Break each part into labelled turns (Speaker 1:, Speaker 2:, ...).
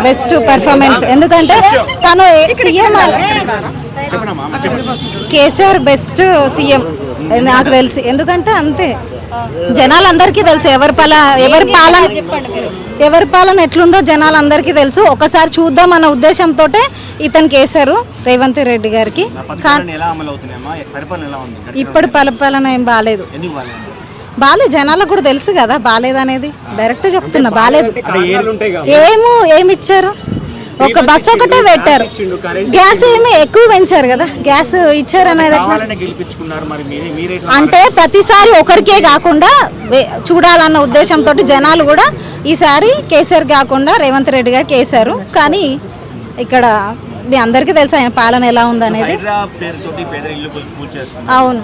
Speaker 1: Best performance. ఎందుకంటే తను CM KCR best CM నాకు తెలిసి. ఎందుకంటే అంతే జనాలందరికీ తెలుసు ఎవరి పాలన ఎట్లుందో జనాలందరికీ తెలుసు. ఒకసారి చూద్దాం అన్న ఉద్దేశంతో ఇతను కేసారు రేవంత్ రెడ్డి గారికి. ఇప్పుడు పరిపాలన ఏం బాగాలేదు. జనాలకు కూడా తెలుసు కదా బాగాలేదు అనేది. డైరెక్ట్ చెప్తున్నా బాగాలేదు. ఏమిచ్చారు? ఒక బస్సు ఒకటే పెట్టారు. గ్యాస్ ఏమి ఎక్కువ పెంచారు కదా. గ్యాస్ ఇచ్చారు అనేది అంటే ప్రతిసారి ఒకరికే కాకుండా చూడాలన్న ఉద్దేశంతో జనాలు కూడా ఈసారి కేసీఆర్ కాకుండా రేవంత్ రెడ్డి గారు కేసారు. కానీ ఇక్కడ మీ అందరికీ తెలుసు ఆయన పాలన ఎలా ఉందనేది. అవును,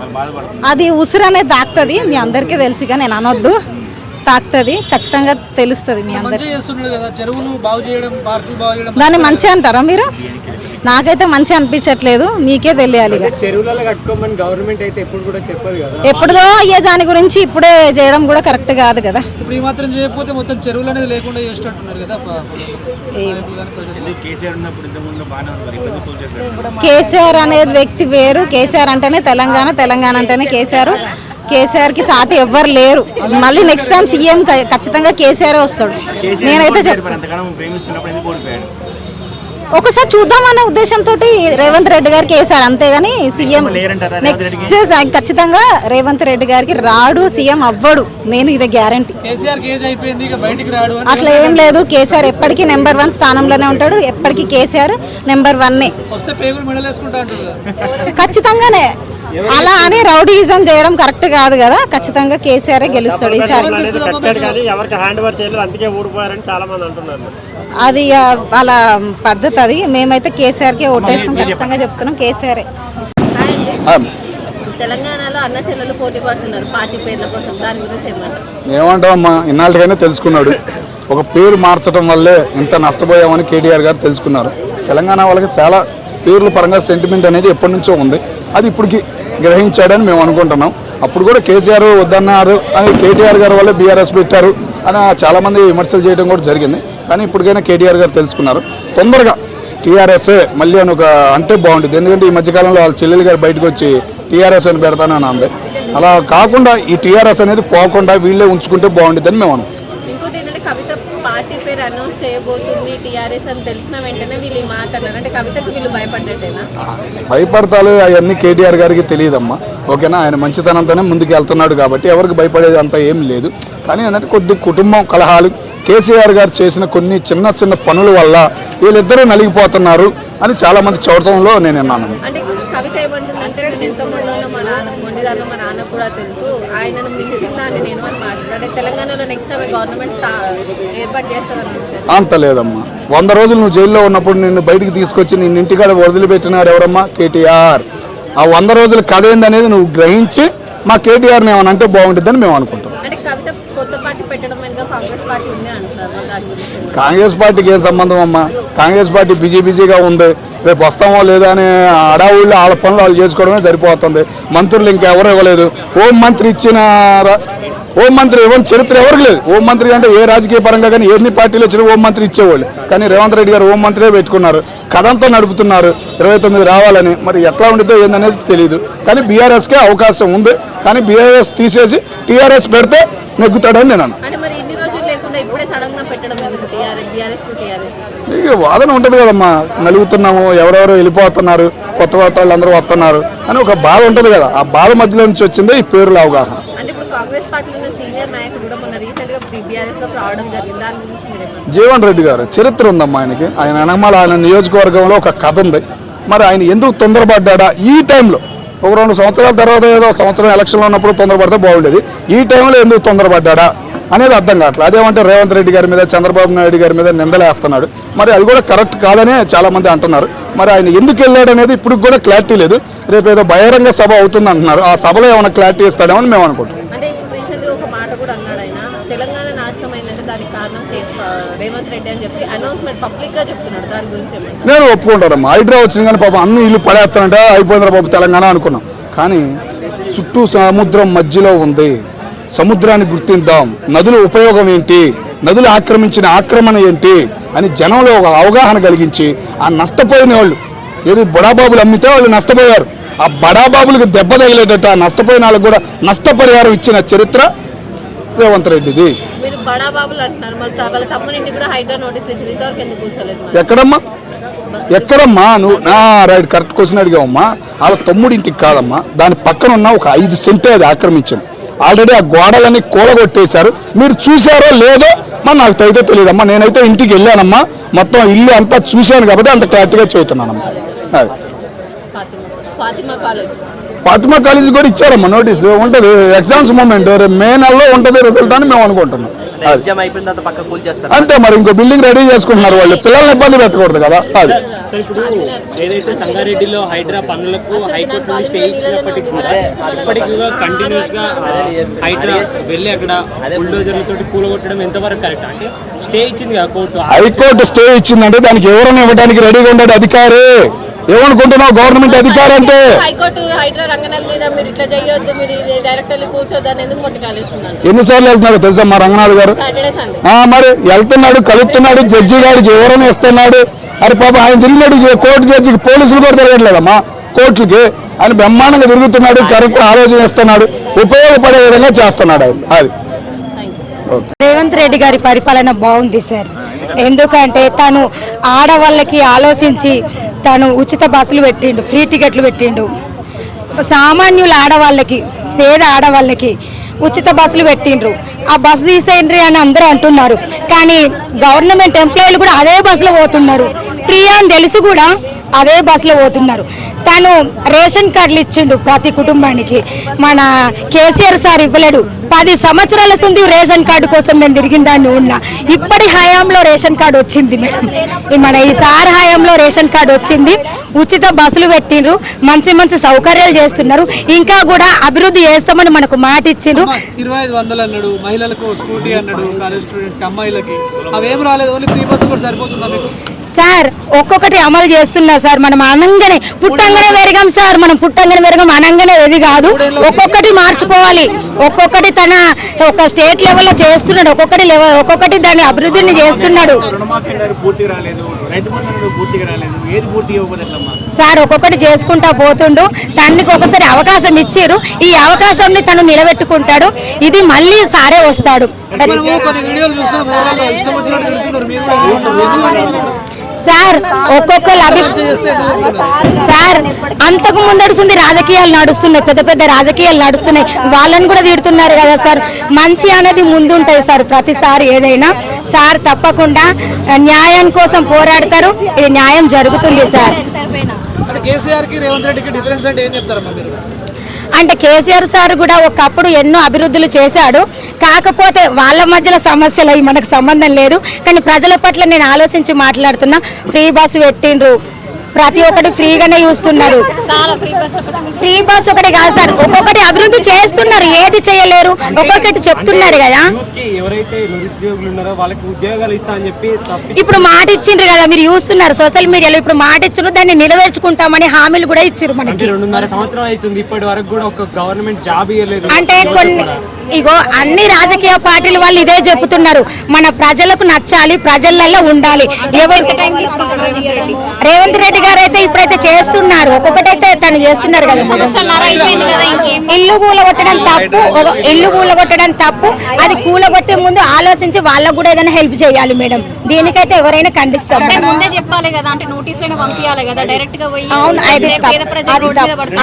Speaker 1: అది ఉసురు అనేది తాకుతుంది. మీ అందరికీ తెలుసుగా నేను అనొద్దు, తాకుతుంది ఖచ్చితంగా తెలుస్తుంది మీ అందరికి. దాన్ని మంచి అంటారా మీరు? నాకైతే మంచి అనిపించట్లేదు, మీకే తెలియాలి. ఎప్పుడుదో అయ్యే దాని గురించి ఇప్పుడే చేయడం కూడా కరెక్ట్ కాదు కదా. కేసీఆర్ అనేది వ్యక్తి వేరు. కేసీఆర్ అంటేనే తెలంగాణ, తెలంగాణ అంటేనే కేసీఆర్. కేసీఆర్కి సాటి ఎవ్వరు లేరు. మళ్ళీ నెక్స్ట్ టైం సీఎం ఖచ్చితంగా కేసీఆర్ వస్తాడు. నేనైతే చెప్తాను ఒకసారి చూద్దామన్న ఉద్దేశంతో రేవంత్ రెడ్డి గారికి వేశారు అంతేగాని సీఎం నెక్స్ట్ ఖచ్చితంగా రేవంత్ రెడ్డి గారికి రాడు, సీఎం అవ్వడు. నేను ఇదే గ్యారంటీ. అట్లా ఏం లేదు. కేసీఆర్ ఎప్పటికీ నెంబర్ 1 స్థానంలోనే ఉంటాడు. ఎప్పటికీ కేసీఆర్ నెంబర్ 1. ఖచ్చితంగానే అలా అని రౌడీయిజం చేయడం కరెక్ట్ కాదు కదా. ఖచ్చితంగా కేసీఆర్ గెలుస్తాడు ఈసారి. అది వాళ్ళ పద్ధతి. అది మేమైతే కేసీఆర్కే ఓటేస్తాం. ఖచ్చితంగా చెప్తున్నాం కేసీఆర్.
Speaker 2: తెలంగాణలో అన్న చెల్లెలు పోటీ పడుతున్నారు పార్టీ పేర్ల కోసం. దాని గురించి
Speaker 3: ఏమంటావమ్మా? ఇన్నాళ్ళకైనా తెలుసుకున్నాడు. ఒక పేరు మార్చడం వల్లే ఇంత నష్టపోయామని కేటీఆర్ గారు తెలుసుకున్నారు. తెలంగాణ వాళ్ళకి చాలా పేర్ల పరంగా సెంటిమెంట్ అనేది ఎప్పటి నుంచో ఉంది. అది ఇప్పటికి గ్రహించాడని మేము అనుకుంటున్నాం. అప్పుడు కూడా కేసీఆర్ వద్దన్నారు అని కేటీఆర్ గారు వల్లే బీఆర్ఎస్ పెట్టారు అని చాలామంది విమర్శలు చేయడం కూడా జరిగింది. కానీ ఇప్పటికైనా కేటీఆర్ గారు తెలుసుకున్నారు. తొందరగా టీఆర్ఎస్ మళ్ళీ అని ఒక అంటే బాగుంటుంది. ఎందుకంటే ఈ మధ్యకాలంలో వాళ్ళ చెల్లెలు గారు బయటకు వచ్చి టీఆర్ఎస్ అని పెడతానని అంది. అలా కాకుండా ఈ టీఆర్ఎస్ అనేది పోకుండా వీళ్ళే ఉంచుకుంటే బాగుంటుందని మేము అనుకుంటాం.
Speaker 2: ఇంకోటి ఏంటంటే కవిత పార్టీ పేరు అనౌన్స్ చేయబోతుంది టీఆర్ఎస్ అని తెలిసిన వెంటనే వీళ్ళు ఈ మాట అన్నారు. అంటే కవితకు వీళ్ళు భయపడ్డట్టేనా?
Speaker 3: భయపడతారు అవన్నీ కేటీఆర్ గారికి తెలియదమ్మా. ఓకేనా? ఆయన మంచితనంతోనే ముందుకు వెళ్తున్నాడు కాబట్టి ఎవరికి భయపడేది అంతా ఏం లేదు. కానీ ఏంటంటే కొద్ది కుటుంబం కలహాలు, కేసీఆర్ గారు చేసిన కొన్ని చిన్న చిన్న పనుల వల్ల వీళ్ళిద్దరూ నలిగిపోతున్నారు అని చాలా మంది చూడటంలో నేను విన్నాను.
Speaker 2: అంటే కవిత ఏమంటుందంటే నేను ఎంత మొండిదానో మా నాన్న కూడా తెలుసు, ఆయనను మించిన దాన్ని నేను అని మాట్లాడే. తెలంగాణలో నెక్స్ట్ టైం గవర్నమెంట్ ఏర్పాటు చేస్తారని
Speaker 3: అంత లేదమ్మా. 100 రోజులు నువ్వు జైల్లో ఉన్నప్పుడు నిన్ను బయటికి తీసుకొచ్చి నిన్ను ఇంటికాడ వదిలిపెట్టినారు ఎవరమ్మా? కేటీఆర్. ఆ 100 రోజుల కథ ఏందనేది నువ్వు గ్రహించి మా కేటీఆర్ని ఏమని అంటే బాగుంటుందని మేము అనుకుంటాం. కాంగ్రెస్ పార్టీకి ఏం సంబంధం అమ్మా? కాంగ్రెస్ పార్టీ బిజీగా ఉంది. రేపు వస్తామో లేదా అని అడావుళ్ళు వాళ్ళ పనులు వాళ్ళు చేసుకోవడమే సరిపోతుంది. మంత్రులు ఇంకెవరు ఇవ్వలేదు. హోం మంత్రి ఇచ్చినారా? హోం మంత్రి ఇవ్వని చరిత్ర ఎవరికి లేదు. హోం మంత్రి అంటే ఏ రాజకీయ పరంగా కానీ ఎన్ని పార్టీలు వచ్చినా హోం మంత్రి ఇచ్చేవాళ్ళు. కానీ రేవంత్ రెడ్డి గారు హోం మంత్రియే పెట్టుకున్నారు. కథంతో నడుపుతున్నారు 29 రావాలని. మరి ఎట్లా ఉండిద్దో ఏందనేది తెలియదు. కానీ బీఆర్ఎస్కే అవకాశం ఉంది. కానీ బీఆర్ఎస్ తీసేసి టీఆర్ఎస్ పెడితే నెగ్గుతాడని నేను ఇక వాదన ఉంటుంది కదమ్మా. నలుగుతున్నాము, ఎవరెవరు వెళ్ళిపోతున్నారు, కొత్త వాళ్ళు అందరూ వస్తున్నారు అని ఒక బాధ ఉంటుంది కదా. ఆ బాధ మధ్యలో నుంచి వచ్చిందే ఈ పేరుల అవగాహన. జీవన్ రెడ్డి గారు చరిత్ర ఉందమ్మా ఆయనకి. ఆయన వెనకమాల ఆయన నియోజకవర్గంలో ఒక కథ ఉంది. మరి ఆయన ఎందుకు తొందరపడ్డా ఈ టైంలో? ఒక 2 సంవత్సరాల తర్వాత ఏదో సంవత్సరం ఎలక్షన్లో ఉన్నప్పుడు తొందరపడితే బాగుండేది. ఈ టైంలో ఎందుకు తొందరపడ్డా అనేది అర్థం కావట్లేదు. అదేమంటే రేవంత్ రెడ్డి గారి మీద, చంద్రబాబు నాయుడు గారి మీద నిందలేస్తున్నాడు. మరి అది కూడా కరెక్ట్ కాదనే చాలామంది అంటున్నారు. మరి ఆయన ఎందుకు వెళ్ళాడు అనేది ఇప్పుడు కూడా క్లారిటీ లేదు. రేపు ఏదో బహిరంగ సభ అవుతుంది అంటున్నారు. ఆ సభలో ఏమైనా క్లారిటీ ఇస్తాడేమో అని మేము అనుకుంటాం. నేను ఒప్పుకుంటానమ్మా. హైడ్రా వచ్చింది కానీ పాపం అన్ని ఇల్లు పడేస్తానంటే అయిపోయిందిరా బాబు తెలంగాణ అనుకున్నాం. కానీ చుట్టూ సముద్రం మధ్యలో ఉంది. సముద్రాన్ని గుర్తిద్దాం. నదుల ఉపయోగం ఏంటి? నదులు ఆక్రమించిన ఆక్రమణ ఏంటి అని జనంలో ఒక అవగాహన కలిగించి ఆ నష్టపోయిన వాళ్ళు ఏది బడాబాబులు అమ్మితే వాళ్ళు నష్టపోయారు, ఆ బడాబాబులకు దెబ్బ తగిలేటట్టు ఆ నష్టపోయిన వాళ్ళకు కూడా నష్టపరిహారం ఇచ్చిన చరిత్ర రేవంత్ రెడ్డిది.
Speaker 2: మీరు బడాబాబులు అంటున్నారు, మళ్ళీ వాళ్ళ తమ్మునింటికి కూడా హైడ్రా నోటీసులు ఇచ్చారు, ఇంతవరకు ఎందుకు కూర్చోలేదు?
Speaker 3: ఎక్కడమ్మా నువ్వు రైట్ కరెక్ట్ క్వశ్చన్ అడిగావమ్మా. వాళ్ళ తమ్ముడింటికి కాదమ్మా, దాని పక్కన ఉన్న ఒక 5 సెంటే అది ఆక్రమించింది. ఆల్రెడీ ఆ గోడలన్నీ కూలగొట్టేశారు. మీరు చూసారో లేదో మరి నాకు అయితే తెలియదమ్మా. నేనైతే ఇంటికి వెళ్ళానమ్మా, మొత్తం ఇల్లు అంతా చూశాను కాబట్టి అంత క్లారిటీగా చెబుతున్నానమ్మా. ఫాతిమా కాలేజ్ కూడా ఇచ్చారమ్మా నోటీసు, ఉంటుంది ఎగ్జామ్స్ మూమెంట్ మే నెలలో ఉంటుంది రిజల్ట్ అని మేము అనుకుంటున్నాం. అంతే మరి ఇంకో బిల్డింగ్ రెడీ చేసుకుంటున్నారు వాళ్ళు, పిల్లల్ని ఇబ్బంది పెట్టకూడదు కదా. అది
Speaker 4: ఇప్పుడు ఏదైతే సంగారెడ్డిలో హైడ్రా పనులకు హైకోర్టు నుండి స్టే ఇచ్చినప్పటికీ కూడా ఇప్పటికీ కంటిన్యూస్ గా హైడ్రా వెళ్ళి అక్కడ బుల్డోజర్లతో కూలగొట్టడం ఎంతవరకు కరెక్ట్? అంటే స్టే ఇచ్చింది కదా కోర్టు,
Speaker 3: హైకోర్టు స్టే ఇచ్చిందంటే దానికి ఎవరైనా ఇవ్వడానికి రెడీగా ఉండేది అధికారి. ఏమనుకుంటున్నావు గవర్నమెంట్ అధికారి అంటే?
Speaker 2: హైకోర్టు హైడ్రా రంగనాథ్ మీద మీరు ఇట్లా చేయొద్దు, మీరు డైరెక్ట్ కూర్చోద్దు అని ఎందుకు మొట్టకాలేస్తున్నారు?
Speaker 3: ఎన్నిసార్లు వెళ్తున్నాడు తెలుసా మా రంగనాథ్ గారు? మరి వెళ్తున్నాడు, కలుపుతున్నాడు, జడ్జి గారికి ఎవరైనా ఇస్తున్నాడు. అరే పాప ఆయన తిరిగినాడు కోర్టు జడ్జికి, పోలీసులు కూడా తిరగట్లేదమ్మా కోర్టులకి. ఆయన బ్రహ్మాండంగా తిరుగుతున్నాడు, కరెక్ట్ ఆలోచన ఇస్తున్నాడు, ఉపయోగపడే విధంగా చేస్తున్నాడు ఆయన. అది
Speaker 5: రేవంత్ రెడ్డి గారి పరిపాలన బాగుంది సార్. ఎందుకంటే తను ఆడవాళ్ళకి ఆలోచించి తను ఉచిత బస్సులు పెట్టిండు, ఫ్రీ టికెట్లు పెట్టిండు. సామాన్యుల ఆడవాళ్ళకి, పేద ఆడవాళ్ళకి ఉచిత బస్సులు పెట్టిండ్రు. ఆ బస్సు తీసేయండి అని అందరూ అంటున్నారు, కానీ గవర్నమెంట్ ఎంప్లాయీలు కూడా అదే బస్సులో పోతున్నారు. ఫ్రీ అని తెలిసి కూడా అదే బస్సులో పోతున్నారు. తను రేషన్ కార్డులు ఇచ్చిండు ప్రతి కుటుంబానికి. మన కేసీఆర్ సార్ ఇవ్వలేడు. 10 సంవత్సరాల నుండి రేషన్ కార్డు కోసం నేను తిరిగిన దాన్ని ఉన్నా. ఇప్పటి హయాంలో రేషన్ కార్డు వచ్చింది మేడం, మన ఈ సార్ హయాంలో రేషన్ కార్డు వచ్చింది. ఉచిత బస్సులు పెట్టిండ్రు, మంచి మంచి సౌకర్యాలు చేస్తున్నారు. ఇంకా కూడా అభివృద్ధి చేస్తామని మనకు మాట ఇచ్చిండ్రు.
Speaker 6: 2500 అన్నాడు, మహిళలకు స్కూటీ అన్నాడు, కాలేజ్ స్టూడెంట్స్ కి అమ్మాయిలకి అవేం రాలేదు, ఓన్లీ ఫ్రీ బస్సు కూడా సరిపోతుందా మీకు?
Speaker 5: సార్ ఒక్కొక్కటి అమలు చేస్తున్నారు సార్. మనం అనంగానే పుట్టంగానే పెరిగాం సార్, మనం పుట్టంగానే పెరగం, అనంగానే ఏది కాదు. ఒక్కొక్కటి మార్చుకోవాలి, ఒక్కొక్కటి తన ఒక స్టేట్ లెవెల్లో చేస్తున్నాడు, ఒక్కొక్కటి దాని అభివృద్ధిని చేస్తున్నాడు సార్. ఒక్కొక్కటి చేసుకుంటా పోతుండు. తనకి ఒకసారి అవకాశం ఇచ్చారు, ఈ అవకాశాన్ని తను నిలబెట్టుకుంటాడు. ఇది మళ్ళీ సారే వస్తాడు సార్. ఒక్కొక్కరు సార్ అంతకు ముందడుస్తుంది రాజకీయాలు నడుస్తున్నాయి, పెద్ద పెద్ద రాజకీయాలు నడుస్తున్నాయి, వాళ్ళని కూడా తిడుతున్నారు కదా సార్. మంచి అనేది ముందుంటుంది సార్ ప్రతిసారి ఏదైనా. సార్ తప్పకుండా న్యాయం కోసం పోరాడతారు, ఇది న్యాయం జరుగుతుంది సార్. అంటే కేసీఆర్ సార్ కూడా ఒకప్పుడు ఎన్నో అభివృద్ధులు చేశాడు, కాకపోతే వాళ్ళ మధ్యలో సమస్యలు అవి మనకు సంబంధం లేదు. కానీ ప్రజల పట్ల నేను ఆలోచించి మాట్లాడుతున్నా. ఫ్రీ బస్సు పెట్టిండ్రు, ప్రతి ఒక్కటి ఫ్రీగానే చూస్తున్నారు. ఫ్రీ బస్ ఒకటి కాదు సార్, ఒక్కొక్కటి అభివృద్ధి చేస్తున్నారు, ఏది చేయలేరు ఒక్కొక్కటి చెప్తున్నారు కదా. ఇప్పుడు మాట ఇచ్చిండ్రు కదా, మీరు చూస్తున్నారు సోషల్ మీడియాలో. ఇప్పుడు మాట ఇచ్చిండ్రు, దాన్ని నెరవేర్చుకుంటామని హామీలు కూడా ఇచ్చారు మనకి. అంటే కొన్ని ఇగో అన్ని రాజకీయ పార్టీల వాళ్ళు ఇదే చెప్తున్నారు, మన ప్రజలకు నచ్చాలి, ప్రజలలో ఉండాలి. రేవంత్ రెడ్డి గారు అయితే ఇప్పుడైతే చేస్తున్నారు, ఒక్కొక్కటైతే తను చేస్తున్నారు కదా. ఇల్లు కూలగొట్టడం తప్పు, అది కూలగొట్టే ముందు ఆలోచించి వాళ్ళకు కూడా ఏదైనా హెల్ప్ చేయాలి మేడం. దీనికైతే ఎవరైనా ఖండిస్తాం. అవును,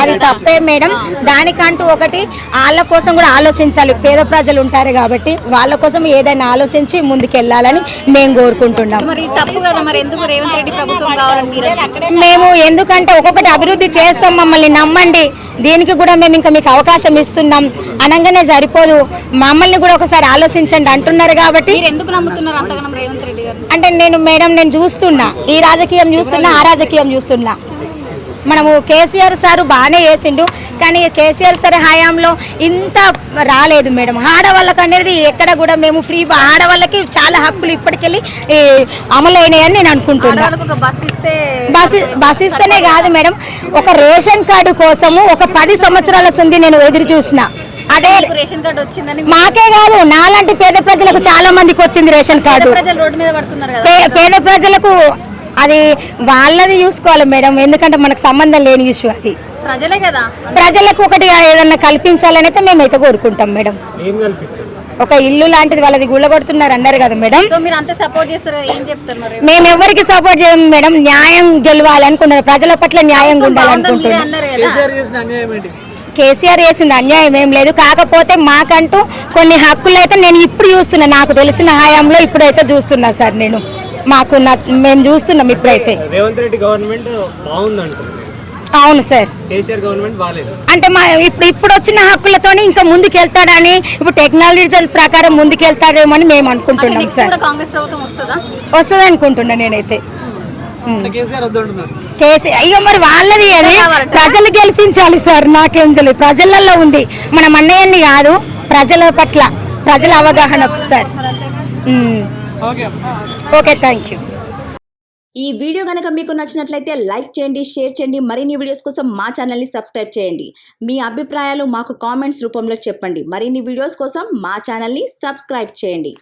Speaker 5: అది తప్పే మేడం. దానికంటూ ఒకటి వాళ్ళ కోసం కూడా ఆలోచించాలి. పేద ప్రజలు ఉంటారు కాబట్టి వాళ్ళ కోసం ఏదైనా ఆలోచించి ముందుకెళ్లాలని మేము కోరుకుంటున్నాం. మేము ఎందుకంటే ఒక్కొక్కటి అభివృద్ధి చేస్తాం, మమ్మల్ని నమ్మండి. దీనికి కూడా మేము ఇంకా మీకు అవకాశం ఇస్తున్నాం అనగానే సరిపోదు, మమ్మల్ని కూడా ఒకసారి ఆలోచించండి అంటున్నారు కాబట్టి. అంటే నేను చూస్తున్నా, ఈ రాజకీయం చూస్తున్నా, ఆ రాజకీయం చూస్తున్నా. మనము కేసీఆర్ సారు బాగానే చేసిండు, కానీ కేసీఆర్ సార్ హయాంలో ఇంత రాలేదు మేడం. ఆడవాళ్ళకి అనేది ఎక్కడ కూడా మేము ఫ్రీ, ఆడవాళ్ళకి చాలా హక్కులు ఇప్పటికెళ్ళి అమలైనాయని నేను అనుకుంటున్నాను. బస్ ఇస్తేనే కాదు మేడం, ఒక రేషన్ కార్డు కోసము ఒక 10 సంవత్సరాల నుండి నేను ఎదురు చూసిన. ఆ అదే
Speaker 7: రేషన్ కార్డు వచ్చిందని
Speaker 5: మాకే కాదు నాలాంటి పేద ప్రజలకు చాలా మందికి వచ్చింది రేషన్ కార్డు.
Speaker 7: ప్రజలు రోడ్డు మీద పడుతున్నారు కదా.
Speaker 5: పేద ప్రజలకు అది వాళ్ళది చూసుకోవాలి మేడం, ఎందుకంటే మనకు సంబంధం లేని ఇష్యూ అది.
Speaker 7: ప్రజలే కదా.
Speaker 5: ప్రజలకు ఒకటి ఏదన్నా కల్పించాలని అయితే మేమైతే కోరుకుంటాం మేడం.
Speaker 4: ఏం కల్పించారు?
Speaker 5: ఒక ఇల్లు లాంటిది వాళ్ళది గుళ్ళగొడుతున్నారు అన్నారు కదా మేడం.
Speaker 7: సో మీరు అంతా సపోర్ట్ చేస్తారు, ఏం చెప్తున్నారు?
Speaker 5: మేము ఎవరికి సపోర్ట్ చేయము మేడం, న్యాయం గెలవాలనుకున్నారు, ప్రజల పట్ల న్యాయంగా ఉండాలనుకుంటున్నాం.
Speaker 7: అన్నారు కదా.
Speaker 6: కేసీఆర్ చేసిన అన్యాయం ఏంటి?
Speaker 5: కేసీఆర్ చేసింది అన్యాయం ఏం లేదు, కాకపోతే మాకంటూ కొన్ని హక్కులు అయితే నేను ఇప్పుడు చూస్తున్నా, నాకు తెలిసిన హయాంలో ఇప్పుడైతే చూస్తున్నా సార్. నేను మేము చూస్తున్నాం ఇప్పుడైతే.
Speaker 4: రేవంత్ రెడ్డి గవర్నమెంట్ బాగుందంటారు,
Speaker 5: అవును సార్.
Speaker 4: కేసీఆర్ గవర్నమెంట్ బాగాలేదు
Speaker 5: అంటే మా ఇప్పుడు వచ్చిన హక్కులతోని ఇంకా ముందుకెళ్తాడని, ఇప్పుడు టెక్నాలజీ ప్రకారం ముందుకెళ్తాడేమో అని మేము అనుకుంటున్నాం సార్.
Speaker 7: కాంగ్రెస్ ప్రభుత్వం వస్తుందా?
Speaker 5: వస్తుంది అనుకుంటున్నా నేనైతే.
Speaker 6: కేసీఆర్ వద్దంటున్నారు.
Speaker 5: అయ్యో మరి వాళ్ళది అది ప్రజలు గెలిపించాలి సార్, నాకేం తెలియదు. ప్రజలలో ఉంది, మన అన్నయ్యని కాదు, ప్రజల పట్ల ప్రజల అవగాహన సార్. Okay, thank you.
Speaker 8: ఈ వీడియో కనుక మీకు నచ్చినట్లయితే లైక్ చేయండి, షేర్ చేయండి. మరిన్ని వీడియోస్ కోసం మా ఛానల్ని సబ్స్క్రైబ్ చేయండి. మీ అభిప్రాయాలు మాకు కామెంట్స్ రూపంలో చెప్పండి. మరిన్ని వీడియోస్ కోసం మా ఛానల్ని సబ్స్క్రైబ్ చేయండి.